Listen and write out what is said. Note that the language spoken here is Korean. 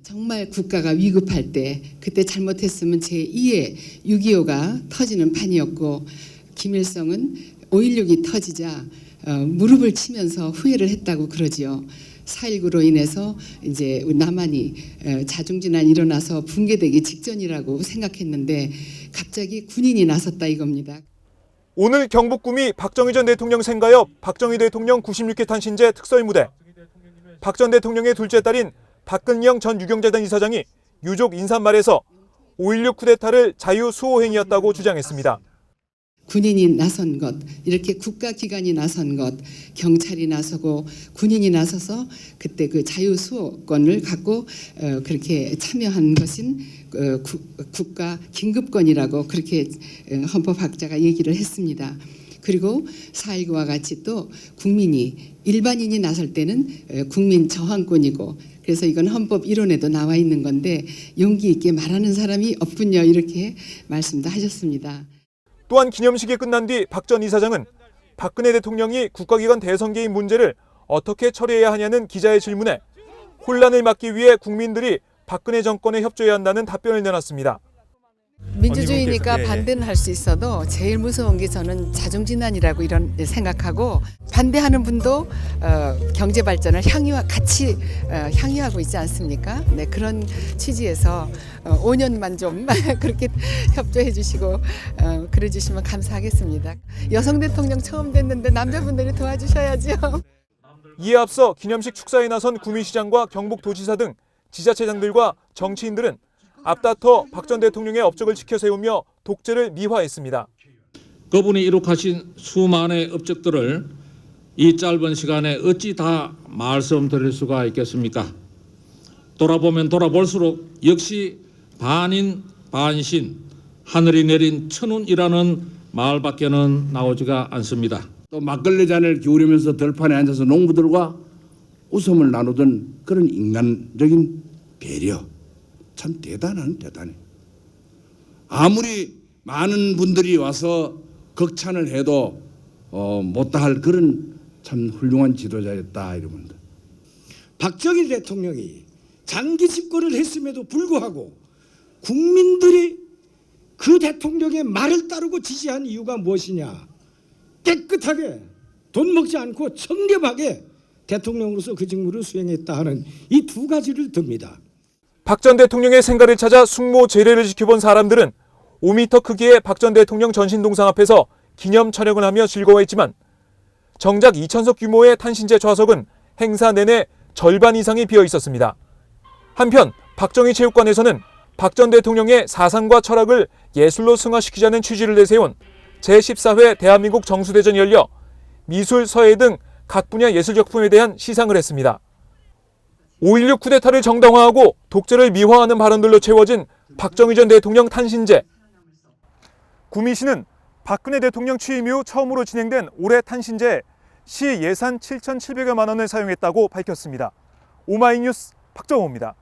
정말 국가가 위급할 때 그때 잘못했으면 제2의 6.25가 터지는 판이었고 김일성은 5.16이 터지자 무릎을 치면서 후회를 했다고 그러지요. 4.19로 인해서 이제 남한이 자중진환이 일어나서 붕괴되기 직전이라고 생각했는데 갑자기 군인이 나섰다 이겁니다. 오늘 경북구미 박정희 전 대통령 생가옆 박정희 대통령 96회 탄신제 특설무대. 박 전 대통령의 둘째 딸인 박근영 전 유경재단 이사장이 유족 인사말에서 5.16 쿠데타를 자유수호행위였다고 주장했습니다. 군인이 나선 것, 이렇게 국가기관이 나선 것, 경찰이 나서고 군인이 나서서 그때 그 자유수호권을 갖고 그렇게 참여한 것인 국가 긴급권이라고 그렇게 헌법학자가 얘기를 했습니다. 그리고 4.19와 같이 또 국민이 일반인이 나설 때는 국민 저항권이고 그래서 이건 헌법 이론에도 나와 있는 건데 용기 있게 말하는 사람이 없군요. 이렇게 말씀도 하셨습니다. 또한 기념식이 끝난 뒤 박 전 이사장은 박근혜 대통령이 국가기관 대선 개입 문제를 어떻게 처리해야 하냐는 기자의 질문에 혼란을 막기 위해 국민들이 박근혜 정권에 협조해야 한다는 답변을 내놨습니다. 민주주의니까 반대는 할 수 있어도 제일 무서운 게 저는 자중진환이라고 이런 생각하고 반대하는 분도 경제 발전을 같이 향유하고 있지 않습니까? 네, 그런 취지에서 5년만 좀 그렇게 협조해 주시고 그래 주시면 감사하겠습니다. 여성 대통령 처음 됐는데 남자분들이 도와주셔야죠. 이에 앞서 기념식 축사에 나선 구미시장과 경북도지사 등 지자체장들과 정치인들은 앞다퉈 박 전 대통령의 업적을 지켜 세우며 독재를 미화했습니다. 그분이 이룩하신 수많은 업적들을 이 짧은 시간에 어찌 다 말씀드릴 수가 있겠습니까? 돌아보면 돌아볼수록 역시 반인 반신 하늘이 내린 천운이라는 말밖에는 나오지가 않습니다. 또 막걸리 잔을 기울이면서 들판에 앉아서 농부들과 웃음을 나누던 그런 인간적인 배려. 참 대단해. 아무리 많은 분들이 와서 극찬을 해도 못다할 그런 참 훌륭한 지도자였다 이러면서. 박정희 대통령이 장기 집권을 했음에도 불구하고 국민들이 그 대통령의 말을 따르고 지지한 이유가 무엇이냐? 깨끗하게 돈 먹지 않고 청렴하게 대통령으로서 그 직무를 수행했다 하는 이 두 가지를 듭니다. 박 전 대통령의 생가를 찾아 숙모 제례를 지켜본 사람들은 5m 크기의 박 전 대통령 전신동상 앞에서 기념 촬영을 하며 즐거워했지만 정작 2,000석 규모의 탄신제 좌석은 행사 내내 절반 이상이 비어 있었습니다. 한편 박정희 체육관에서는 박 전 대통령의 사상과 철학을 예술로 승화시키자는 취지를 내세운 제14회 대한민국 정수대전이 열려 미술, 서예 등 각 분야 예술작품에 대한 시상을 했습니다. 5.16 쿠데타를 정당화하고 독재를 미화하는 발언들로 채워진 박정희 전 대통령 탄신제. 구미시는 박근혜 대통령 취임 이후 처음으로 진행된 올해 탄신제에 시 예산 7,700여만 원을 사용했다고 밝혔습니다. 오마이뉴스 박정호입니다.